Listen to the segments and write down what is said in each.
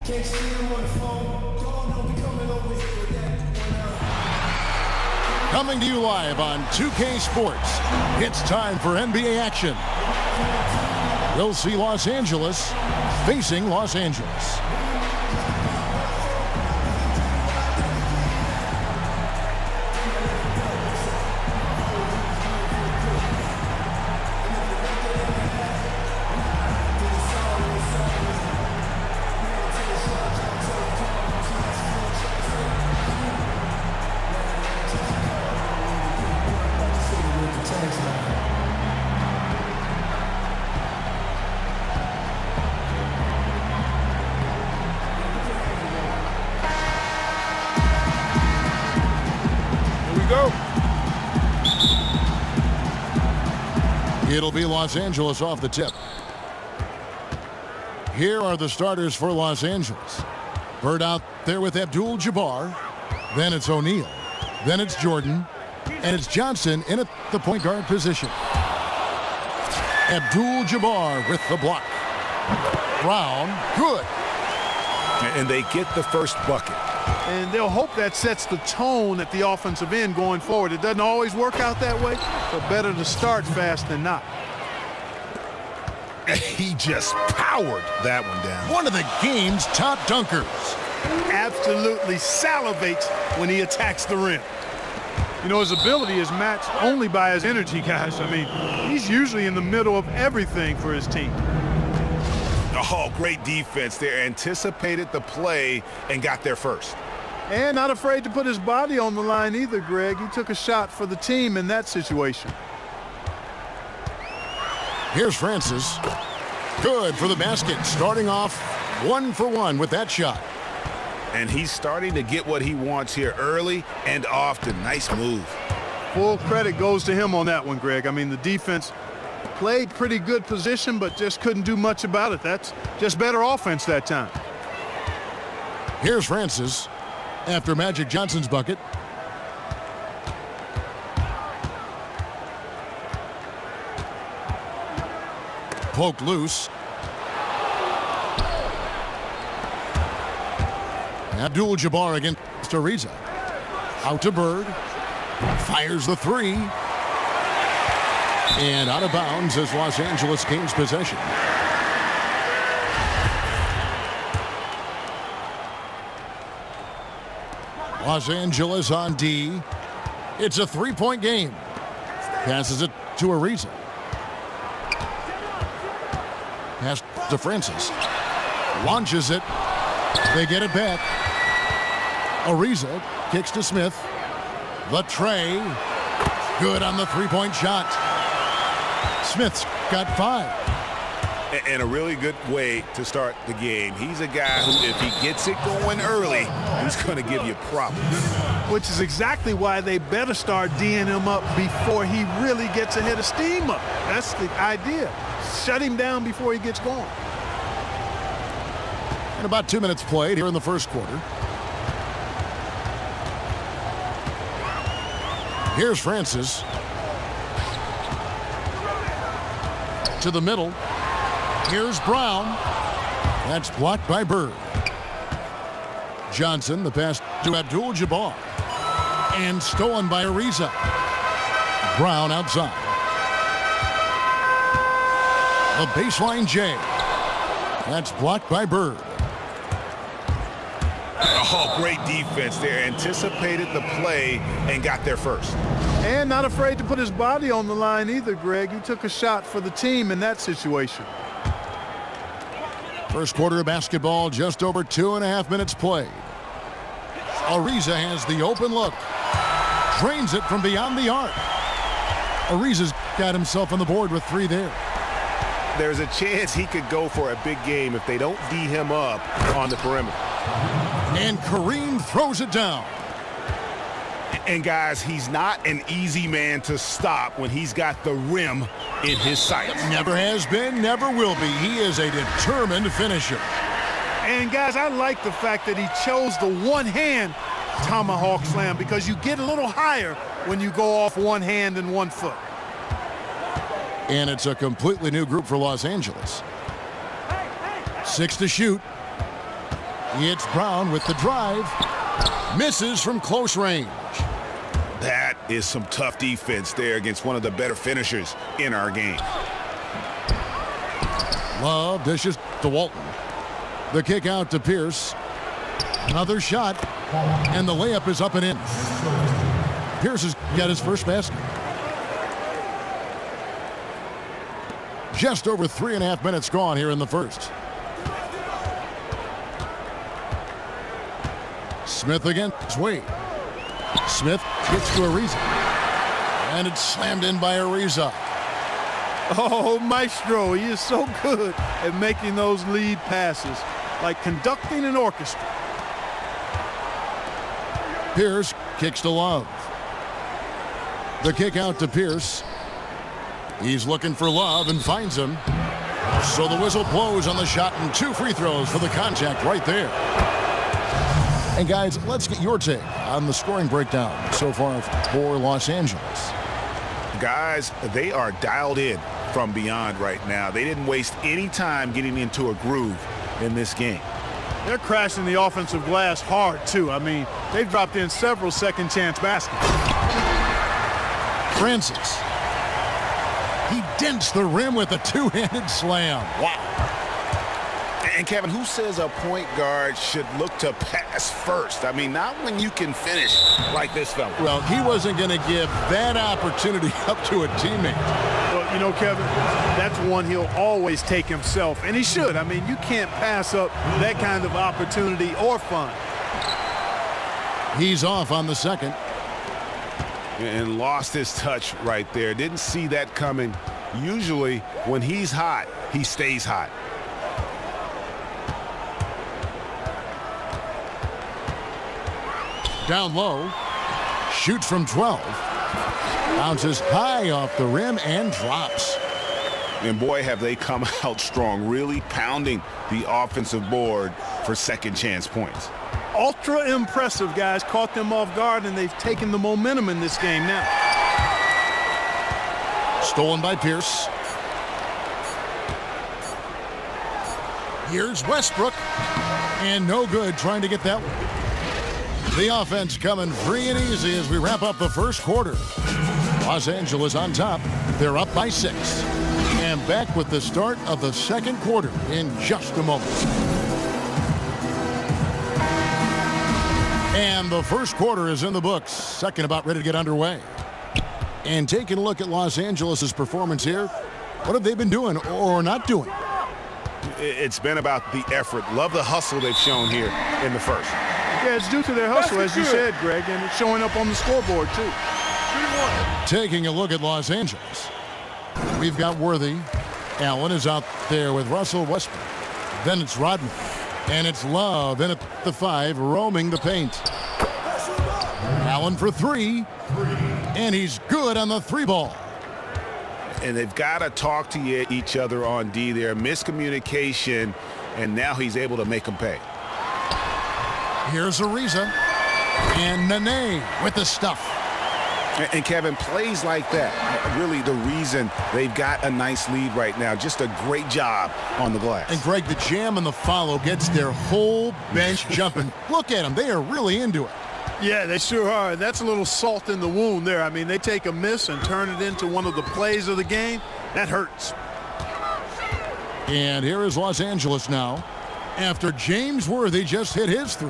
Can't see him on the phone. Dog don't be coming over here with that. Coming to you live on 2K Sports, it's time for NBA action. We'll see Los Angeles facing Los Angeles. It'll be Los Angeles off the tip. Here are the starters for Los Angeles. Bird out there with Abdul-Jabbar. Then it's O'Neal. Then it's Jordan. And it's Johnson in at the point guard position. Abdul-Jabbar with the block. Brown, good. And they get the first bucket. And they'll hope that sets the tone at the offensive end going forward. It doesn't always work out that way, but better to start fast than not. He just powered that one down. One of the game's top dunkers. Absolutely salivates when he attacks the rim. You know, his ability is matched only by his energy, guys. I mean, he's usually in the middle of everything for his team. Oh, great defense there. Anticipated the play and got there first. And not afraid to put his body on the line either, Greg. He took a shot for the team in that situation. Here's Francis. Good for the basket. Starting off 1 for 1 with that shot. And he's starting to get what he wants here early and often. Nice move. Full credit goes to him on that one, Greg. I mean, the defense played pretty good position, but just couldn't do much about it. That's just better offense that time. Here's Francis after Magic Johnson's bucket. Poked loose. Abdul-Jabbar against Ariza. Out to Bird. Fires the three. And out of bounds as Los Angeles gains possession. Los Angeles on D. It's a three-point game. Passes it to Ariza. Pass to Francis. Launches it. They get it back. Ariza kicks to Smith. The tray. Good on the three-point shot. Smith's got 5. And a really good way to start the game. He's a guy who, if he gets it going early, he's going to give you problems. Which is exactly why they better start D'ing him up before he really gets a head of steam up. That's the idea. Shut him down before he gets going. And about 2 minutes played here in the first quarter. Here's Francis. To the middle. Here's Brown. That's blocked by Bird. Johnson, the pass to Abdul-Jabbar. And stolen by Ariza. Brown outside. The baseline J. That's blocked by Bird. Oh, great defense there. Anticipated the play and got there first. And not afraid to put his body on the line either, Greg. He took a shot for the team in that situation. First quarter of basketball, just over 2.5 minutes played. Ariza has the open look. Drains it from beyond the arc. Ariza's got himself on the board with 3 there. There's a chance he could go for a big game if they don't D him up on the perimeter. And Kareem throws it down. And guys, he's not an easy man to stop when he's got the rim in his sights. Never has been, never will be. He is a determined finisher. And guys, I like the fact that he chose the one-hand tomahawk slam because you get a little higher when you go off one hand and 1 foot. And it's a completely new group for Los Angeles. 6 to shoot. It's Brown with the drive. Misses from close range. That is some tough defense there against one of the better finishers in our game. Love dishes to Walton. The kick out to Pierce. Another shot, and the layup is up and in. Pierce has got his first basket. Just over 3.5 minutes gone here in the first. Smith against Wade. Smith gets to Ariza. And it's slammed in by Ariza. Oh, Maestro, he is so good at making those lead passes, like conducting an orchestra. Pierce kicks to Love. The kick out to Pierce. He's looking for Love and finds him. So the whistle blows on the shot and 2 free throws for the contact right there. And guys, let's get your take on the scoring breakdown so far for Los Angeles. Guys, they are dialed in from beyond right now. They didn't waste any time getting into a groove in this game. They're crashing the offensive glass hard, too. I mean, they've dropped in several second-chance baskets. Francis. He dents the rim with a 2-handed slam. Wow. And Kevin, who says a point guard should look to pass first? I mean, not when you can finish like this fella. Well, he wasn't going to give that opportunity up to a teammate. Well, you know, Kevin, that's one he'll always take himself, and he should. I mean, you can't pass up that kind of opportunity or fun. He's off on the second. And lost his touch right there. Didn't see that coming. Usually, when he's hot, he stays hot. Down low. Shoots from 12. Bounces high off the rim and drops. And boy, have they come out strong, really pounding the offensive board for second chance points. Ultra impressive, guys. Caught them off guard, and they've taken the momentum in this game now. Stolen by Pierce. Here's Westbrook. And no good trying to get that one. The offense coming free and easy as we wrap up the first quarter. Los Angeles on top. They're up by 6. And back with the start of the second quarter in just a moment. And the first quarter is in the books. Second about ready to get underway. And taking a look at Los Angeles' performance here, what have they been doing or not doing? It's been about the effort. Love the hustle they've shown here in the first. Yeah, it's due to their hustle, as you said, Greg, and it's showing up on the scoreboard, too. 3-1. Taking a look at Los Angeles, we've got Worthy. Allen is out there with Russell Westbrook. Then it's Rodman. And it's Love in at the 5, roaming the paint. Allen for 3. And he's good on the 3 ball. And they've got to talk to each other on D there. Miscommunication, and now he's able to make them pay. Here's Ariza. And Nene with the stuff. And Kevin, plays like that, really the reason they've got a nice lead right now. Just a great job on the glass. And Greg, the jam and the follow gets their whole bench jumping. Look at them. They are really into it. Yeah, they sure are. That's a little salt in the wound there. I mean, they take a miss and turn it into one of the plays of the game. That hurts. And here is Los Angeles now. After James Worthy just hit his 3.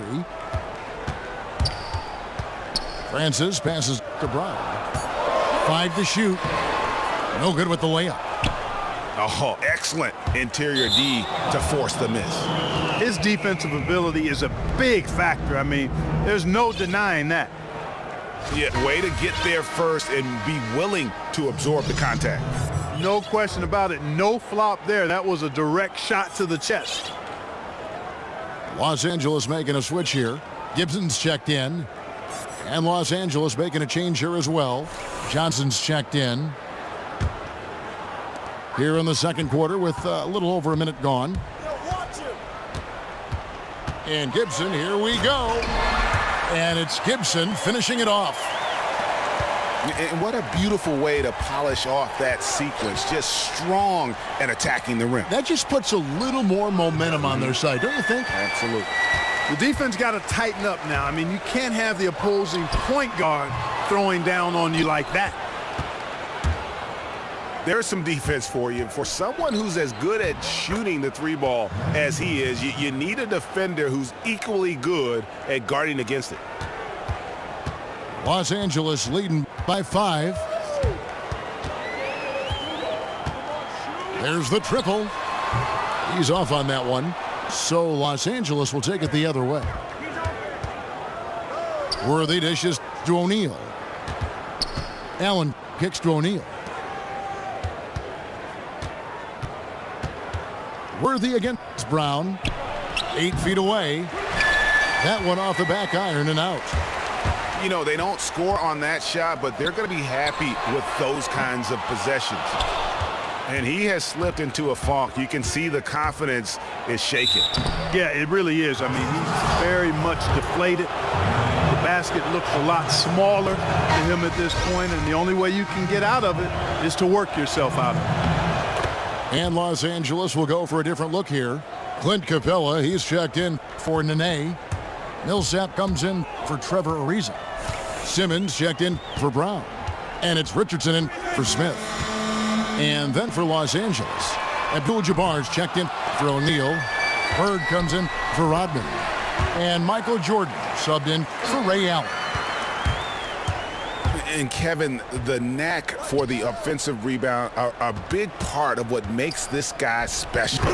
Francis passes to Brown. 5 to shoot. No good with the layup. Oh, excellent interior D to force the miss. His defensive ability is a big factor. I mean, there's no denying that. Yeah, way to get there first and be willing to absorb the contact. No question about it. No flop there. That was a direct shot to the chest. Los Angeles making a switch here. Gibson's checked in. And Los Angeles making a change here as well. Johnson's checked in. Here in the second quarter with a little over a minute gone. And Gibson, here we go. And it's Gibson finishing it off. And what a beautiful way to polish off that sequence. Just strong and attacking the rim. That just puts a little more momentum on their side, don't you think? Absolutely. The defense got to tighten up now. I mean, you can't have the opposing point guard throwing down on you like that. There's some defense for you. For someone who's as good at shooting the three ball as he is, you need a defender who's equally good at guarding against it. Los Angeles leading by 5. There's the triple. He's off on that one. So Los Angeles will take it the other way. Worthy dishes to O'Neal. Allen kicks to O'Neal. Worthy against Brown. 8 feet away. That one off the back iron and out. You know, they don't score on that shot, but they're going to be happy with those kinds of possessions. And he has slipped into a funk. You can see the confidence is shaken. Yeah, it really is. I mean, he's very much deflated. The basket looks a lot smaller to him at this point, and the only way you can get out of it is to work yourself out of it. And Los Angeles will go for a different look here. Clint Capella, he's checked in for Nene. Millsap comes in for Trevor Ariza. Simmons checked in for Brown. And it's Richardson in for Smith. And then for Los Angeles, Abdul-Jabbar's checked in for O'Neal. Bird comes in for Rodman. And Michael Jordan subbed in for Ray Allen. And Kevin, the knack for the offensive rebound are a big part of what makes this guy special.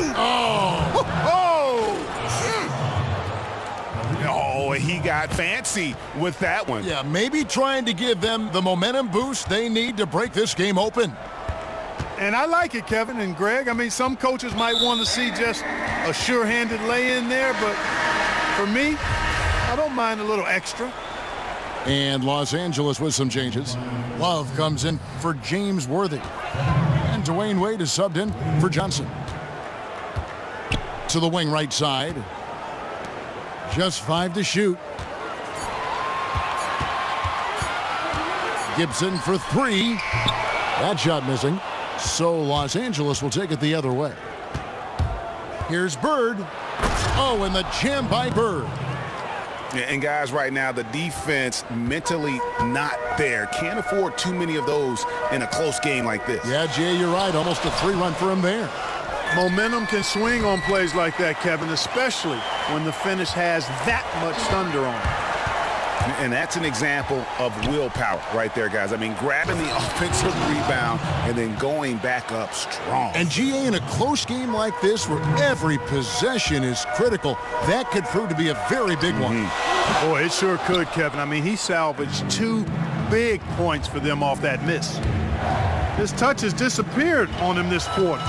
Oh, he got fancy with that one. Yeah, maybe trying to give them the momentum boost they need to break this game open. And I like it, Kevin and Greg. I mean, some coaches might want to see just a sure-handed lay-in there, but for me, I don't mind a little extra. And Los Angeles with some changes. Love comes in for James Worthy. And Dwayne Wade is subbed in for Johnson. To the wing right side. Just 5 to shoot. Gibson for 3. That shot missing. So Los Angeles will take it the other way. Here's Bird. Oh, and the jam by Bird. And guys, right now, the defense mentally not there. Can't afford too many of those in a close game like this. Yeah, Jay, you're right. Almost a 3-run for him there. Momentum can swing on plays like that, Kevin, especially when the finish has that much thunder on it. And that's an example of willpower right there, guys. I mean, grabbing the offensive rebound and then going back up strong. And GA, in a close game like this where every possession is critical, that could prove to be a very big one. Boy, it sure could, Kevin. I mean, he salvaged 2 big points for them off that miss. His touch has disappeared on him this quarter.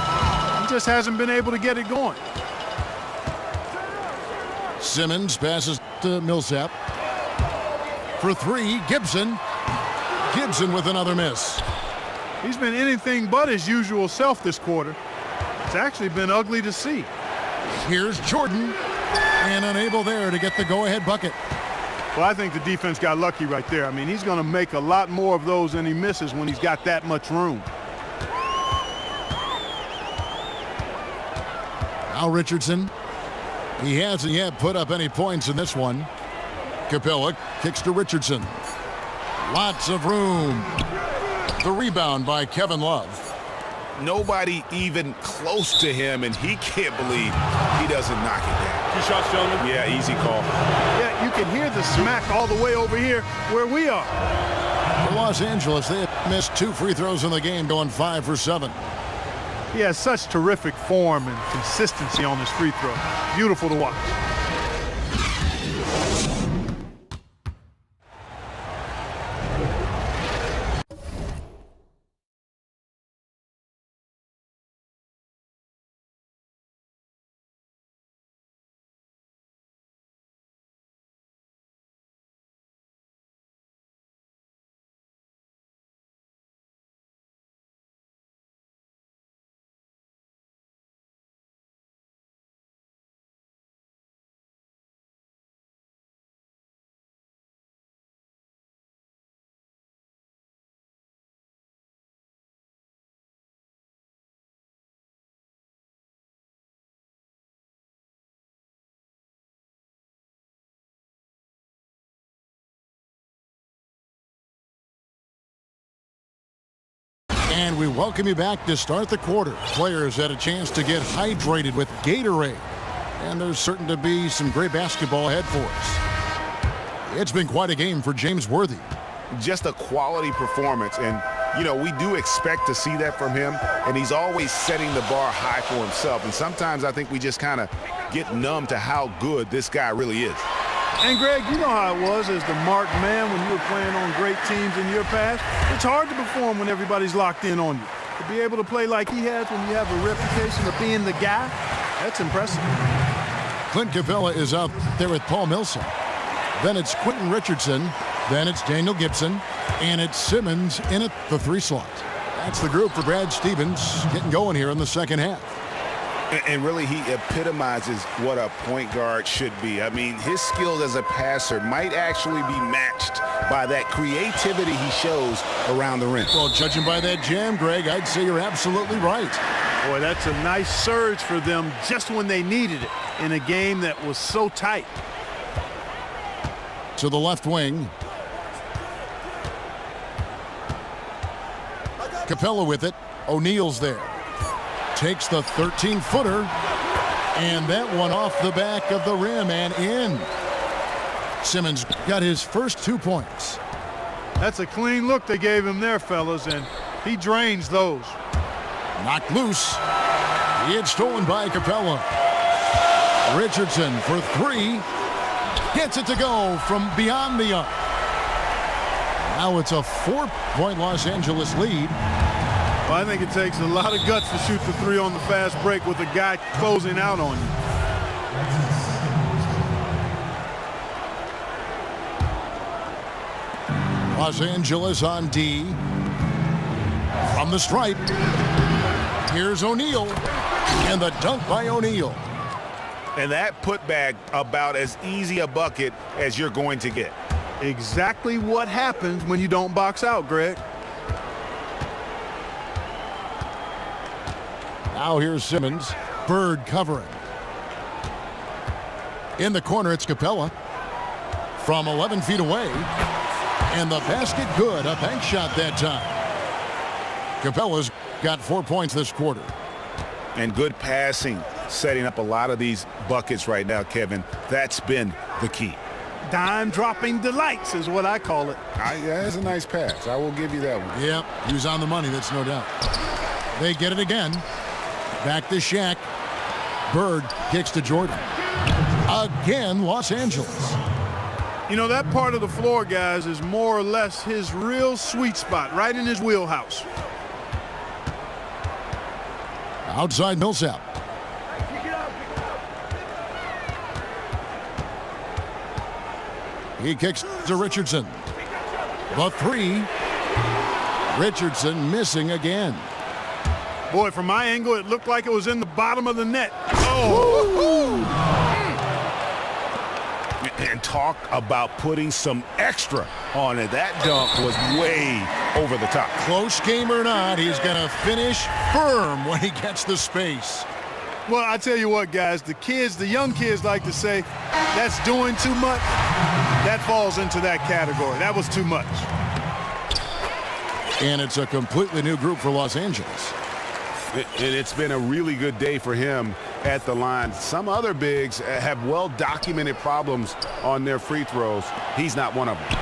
He just hasn't been able to get it going. Simmons passes to Millsap. For 3, Gibson. Gibson with another miss. He's been anything but his usual self this quarter. It's actually been ugly to see. Here's Jordan. And unable there to get the go-ahead bucket. Well, I think the defense got lucky right there. I mean, he's going to make a lot more of those than he misses when he's got that much room. Now Richardson. He hasn't yet put up any points in this one. Capella kicks to Richardson. Lots of room. The rebound by Kevin Love. Nobody even close to him, and he can't believe he doesn't knock it down. 2 shots, gentlemen. Yeah, easy call. Yeah, you can hear the smack all the way over here where we are. For Los Angeles, they have missed 2 free throws in the game, going 5 for 7. He has such terrific form and consistency on his free throw. Beautiful to watch. And we welcome you back to start the quarter. Players had a chance to get hydrated with Gatorade. And there's certain to be some great basketball ahead for us. It's been quite a game for James Worthy. Just a quality performance. And, you know, we do expect to see that from him. And he's always setting the bar high for himself. And sometimes I think we just kind of get numb to how good this guy really is. And, Greg, you know how it was as the marked man when you were playing on great teams in your past. It's hard to perform when everybody's locked in on you. To be able to play like he has when you have a reputation of being the guy, that's impressive. Clint Capella is out there with Paul Millsap. Then it's Quentin Richardson. Then it's Daniel Gibson. And it's Simmons in at the 3 slot. That's the group for Brad Stevens getting going here in the second half. And really, he epitomizes what a point guard should be. I mean, his skills as a passer might actually be matched by that creativity he shows around the rim. Well, judging by that jam, Greg, I'd say you're absolutely right. Boy, that's a nice surge for them just when they needed it in a game that was so tight. To the left wing. Capella with it. O'Neal's there. Takes the 13-footer, and that one off the back of the rim and in. Simmons got his first 2 points. That's a clean look they gave him there, fellas, and he drains those. Knocked loose. It's stolen by Capella. Richardson for 3. Gets it to go from beyond the arc. Now it's a 4-point Los Angeles lead. Well, I think it takes a lot of guts to shoot the 3 on the fast break with a guy closing out on you. Los Angeles on D. From the stripe. Here's O'Neal. And the dunk by O'Neal. And that putback about as easy a bucket as you're going to get. Exactly what happens when you don't box out, Greg. Now here's Simmons. Bird covering. In the corner, it's Capella. From 11 feet away. And the basket good. A bank shot that time. Capella's got 4 points this quarter. And good passing, setting up a lot of these buckets right now, Kevin. That's been the key. Dime-dropping delights is what I call it. That's a nice pass. I will give you that one. Yep, he was on the money, that's no doubt. They get it again. Back to Shaq. Bird kicks to Jordan. Again, Los Angeles. You know, that part of the floor, guys, is more or less his real sweet spot, right in his wheelhouse. Outside Millsap. He kicks to Richardson. The 3. Richardson missing again. Boy, from my angle, it looked like it was in the bottom of the net. Oh! And talk about putting some extra on it. That dunk was way over the top. Close game or not, he's going to finish firm when he gets the space. Well, I tell you what, guys, the young kids like to say, that's doing too much. That falls into that category. That was too much. And it's a completely new group for Los Angeles. And it's been a really good day for him at the line. Some other bigs have well-documented problems on their free throws. He's not one of them.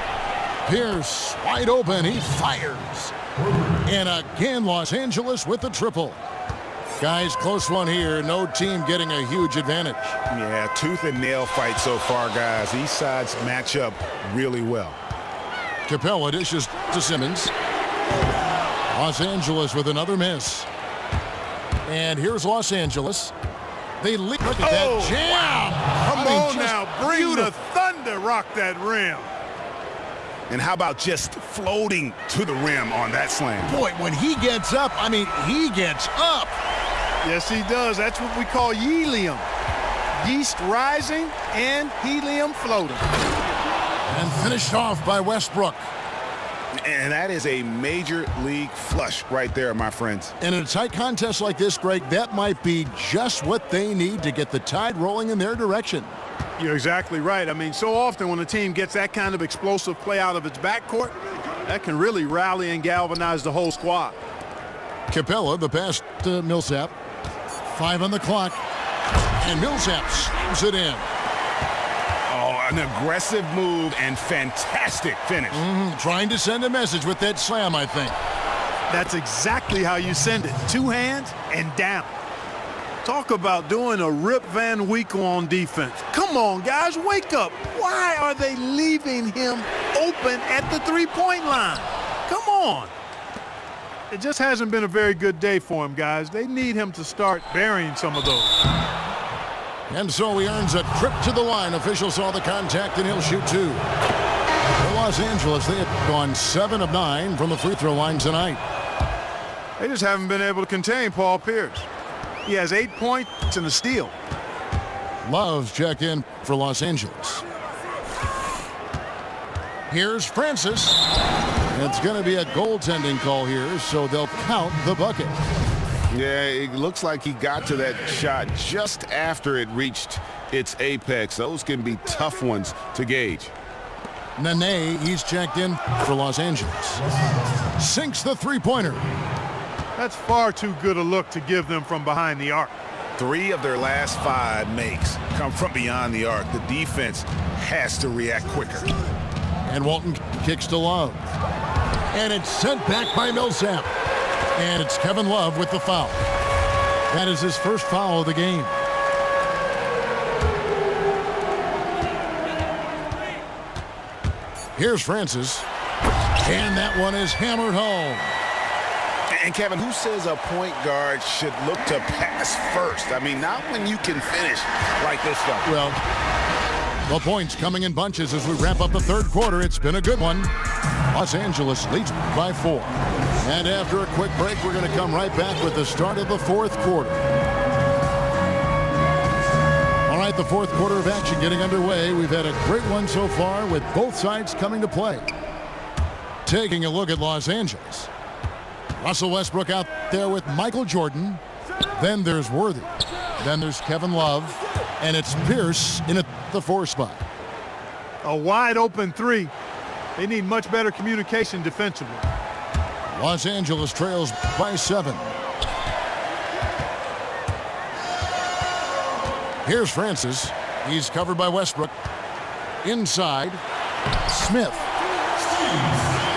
Pierce wide open. He fires. And again, Los Angeles with the triple. Guys, close one here. No team getting a huge advantage. Yeah, tooth and nail fight so far, guys. These sides match up really well. Capella dishes to Simmons. Los Angeles with another miss. And here's Los Angeles. They lead. Look at that jam. Wow. Come on now. Bring the thunder. Rock that rim. And how about just floating to the rim on that slam? Boy, when he gets up, I mean, he gets up. Yes, he does. That's what we call helium. Yeast rising and helium floating. And finished off by Westbrook. And that is a major league flush right there, my friends. And in a tight contest like this, Greg, that might be just what they need to get the tide rolling in their direction. You're exactly right. I mean, so often when a team gets that kind of explosive play out of its backcourt, that can really rally and galvanize the whole squad. Capella, the pass to Millsap. 5 on the clock. And Millsap slams it in. Oh, an aggressive move and fantastic finish. Trying to send a message with that slam, I think. That's exactly how you send it. 2 hands and down. Talk about doing a Rip Van Winkle on defense. Come on, guys, wake up. Why are they leaving him open at the three-point line? Come on. It just hasn't been a very good day for him, guys. They need him to start burying some of those. And so he earns a trip to the line. Officials saw the contact, and he'll shoot 2. For Los Angeles, they have gone 7 of 9 from the free throw line tonight. They just haven't been able to contain Paul Pierce. He has 8 points and a steal. Love's check in for Los Angeles. Here's Francis. It's going to be a goaltending call here, so they'll count the bucket. Yeah, it looks like he got to that shot just after it reached its apex. Those can be tough ones to gauge. Nene, he's checked in for Los Angeles. Sinks the three-pointer. That's far too good a look to give them from behind the arc. 3 of their last 5 makes come from beyond the arc. The defense has to react quicker. And Walton kicks to Love. And it's sent back by Millsap. And it's Kevin Love with the foul. That is his first foul of the game. Here's Francis. And that one is hammered home. And Kevin, who says a point guard should look to pass first? I mean, not when you can finish like this stuff. Well, the points coming in bunches as we wrap up the third quarter. It's been a good one. Los Angeles leads by 4. And after a quick break, we're going to come right back with the start of the fourth quarter. All right, the fourth quarter of action getting underway. We've had a great one so far with both sides coming to play. Taking a look at Los Angeles. Russell Westbrook out there with Michael Jordan. Then there's Worthy. Then there's Kevin Love. And it's Pierce in at the 4 spot. A wide open 3. They need much better communication defensively. Los Angeles trails by 7. Here's Francis. He's covered by Westbrook. Inside, Smith.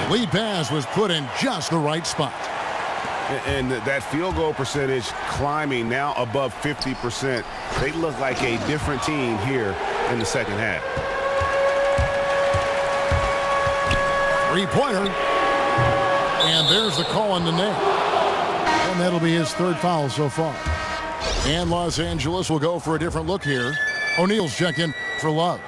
The lead pass was put in just the right spot. And that field goal percentage climbing now above 50%. They look like a different team here in the second half. Three-pointer. And there's the call on the net. And that'll be his 3rd foul so far. And Los Angeles will go for a different look here. O'Neal's checked in for Love.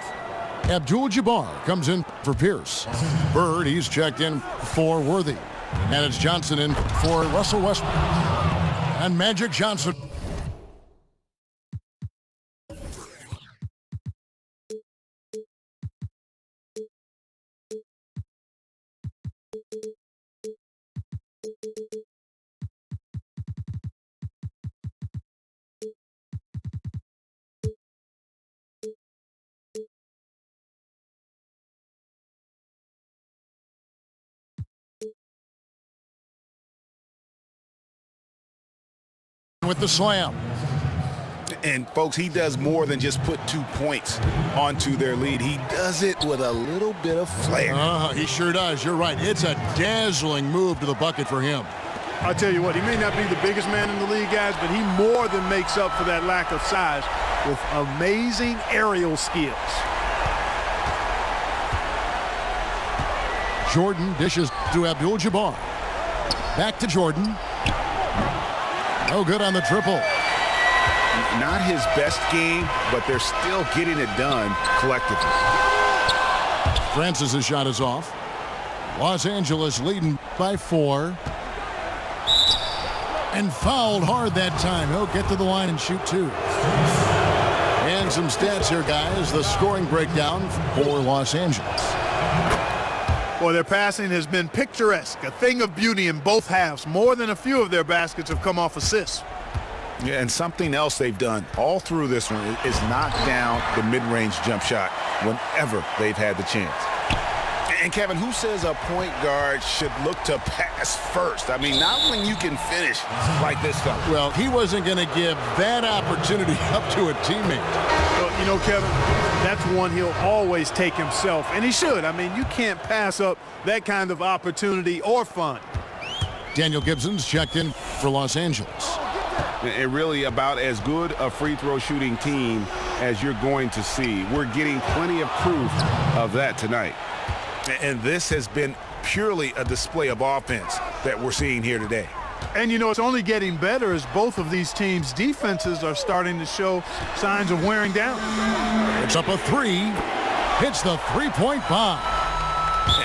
Abdul-Jabbar comes in for Pierce. Bird, he's checked in for Worthy. And it's Johnson in for Russell Westbrook. And Magic Johnson. With the slam. And folks, he does more than just put 2 points onto their lead. He does it with a little bit of flair. He sure does. You're right. It's a dazzling move to the bucket for him. I'll tell you what, he may not be the biggest man in the league, guys, but he more than makes up for that lack of size with amazing aerial skills. Jordan dishes to Abdul-Jabbar. Back to Jordan. No good on the triple. Not his best game, but they're still getting it done collectively. Francis' shot is off. Los Angeles leading by 4. And fouled hard that time. He'll get to the line and shoot 2. And some stats here, guys. The scoring breakdown for Los Angeles. Boy, their passing has been picturesque, a thing of beauty in both halves. More than a few of their baskets have come off assists. Yeah, and something else they've done all through this one is knock down the mid-range jump shot whenever they've had the chance. And Kevin, who says a point guard should look to pass first? I mean, not when you can finish like this fella. Well, he wasn't going to give that opportunity up to a teammate. Well, you know, Kevin, that's one he'll always take himself, and he should. I mean, you can't pass up that kind of opportunity or fun. Daniel Gibson's checked in for Los Angeles. And really about as good a free throw shooting team as you're going to see. We're getting plenty of proof of that tonight. And this has been purely a display of offense that we're seeing here today. And, you know, it's only getting better as both of these teams' defenses are starting to show signs of wearing down. It's up a three. Hits the three-point bomb.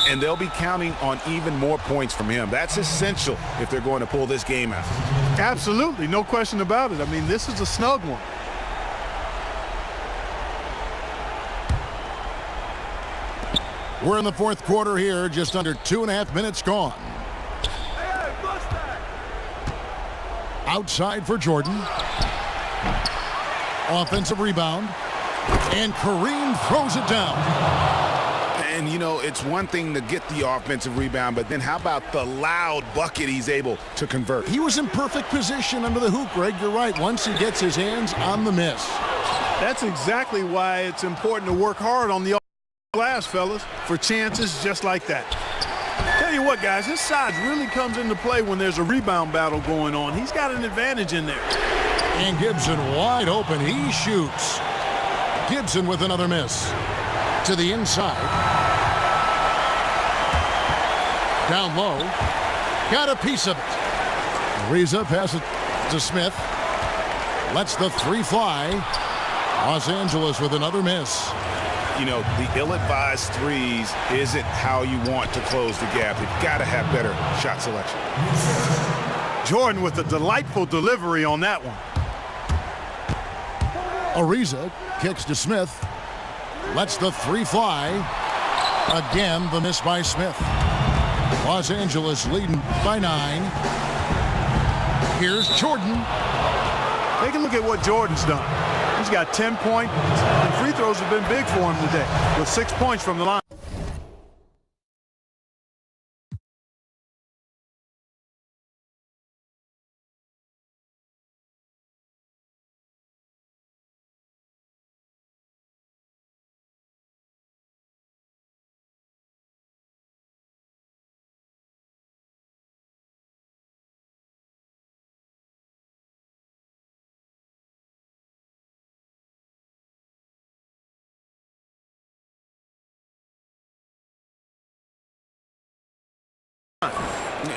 And they'll be counting on even more points from him. That's essential if they're going to pull this game out. Absolutely, no question about it. I mean, this is a snug one. We're in the fourth quarter here, just under 2.5 minutes gone. Outside for Jordan. Offensive rebound. And Kareem throws it down. And, you know, it's one thing to get the offensive rebound, but then how about the loud bucket he's able to convert? He was in perfect position under the hoop, Greg. You're right. Once he gets his hands on the miss. That's exactly why it's important to work hard on the glass, fellas, for chances just like that. Tell you what, guys, his size really comes into play when there's a rebound battle going on. He's got an advantage in there. And Gibson wide open. He shoots. Gibson with another miss. To the inside. Down low. Got a piece of it. Reza passes to Smith. Lets the three fly. Los Angeles with another miss. You know, the ill-advised threes isn't how you want to close the gap. You've got to have better shot selection. Jordan with a delightful delivery on that one. Ariza kicks to Smith. Lets the three fly. Again, the miss by Smith. Los Angeles leading by 9. Here's Jordan. Take a look at what Jordan's done. He's got 10 points, and free throws have been big for him today, with 6 points from the line.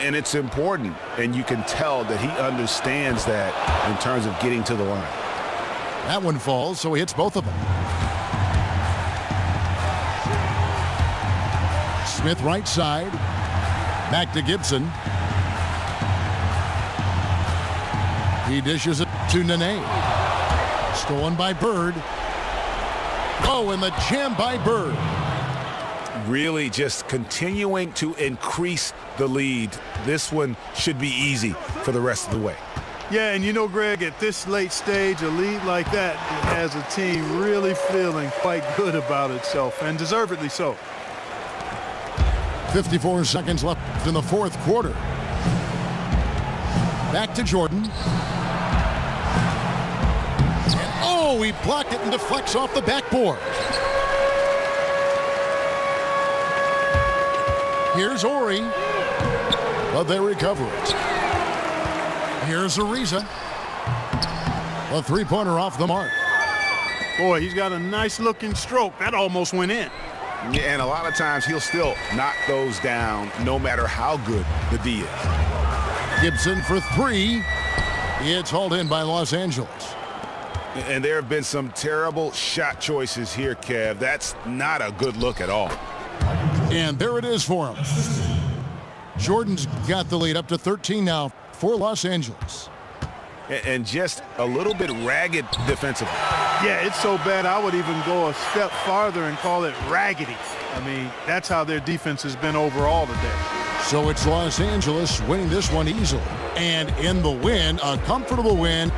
And it's important, and you can tell that he understands that in terms of getting to the line. That one falls, so he hits both of them. Smith right side. Back to Gibson. He dishes it to Nene. Stolen by Bird. Oh, and the jam by Bird. Really just continuing to increase the lead. This one should be easy for the rest of the way. Yeah, and you know, Greg, at this late stage, a lead like that has a team really feeling quite good about itself, and deservedly so. 54 seconds left in the fourth quarter. Back to Jordan. Oh, he blocked it and deflects off the backboard. Here's Ori, but they recover it. Here's Ariza. A three-pointer off the mark. Boy, he's got a nice-looking stroke. That almost went in. Yeah, and a lot of times he'll still knock those down no matter how good the D is. Gibson for three. It's hauled in by Los Angeles. And there have been some terrible shot choices here, Kev. That's not a good look at all. And there it is for him. Jordan's got the lead up to 13 now for Los Angeles. And just a little bit ragged defensively. Yeah, it's so bad I would even go a step farther and call it raggedy. I mean, that's how their defense has been overall today. So it's Los Angeles winning this one easily. And in the win, a comfortable win,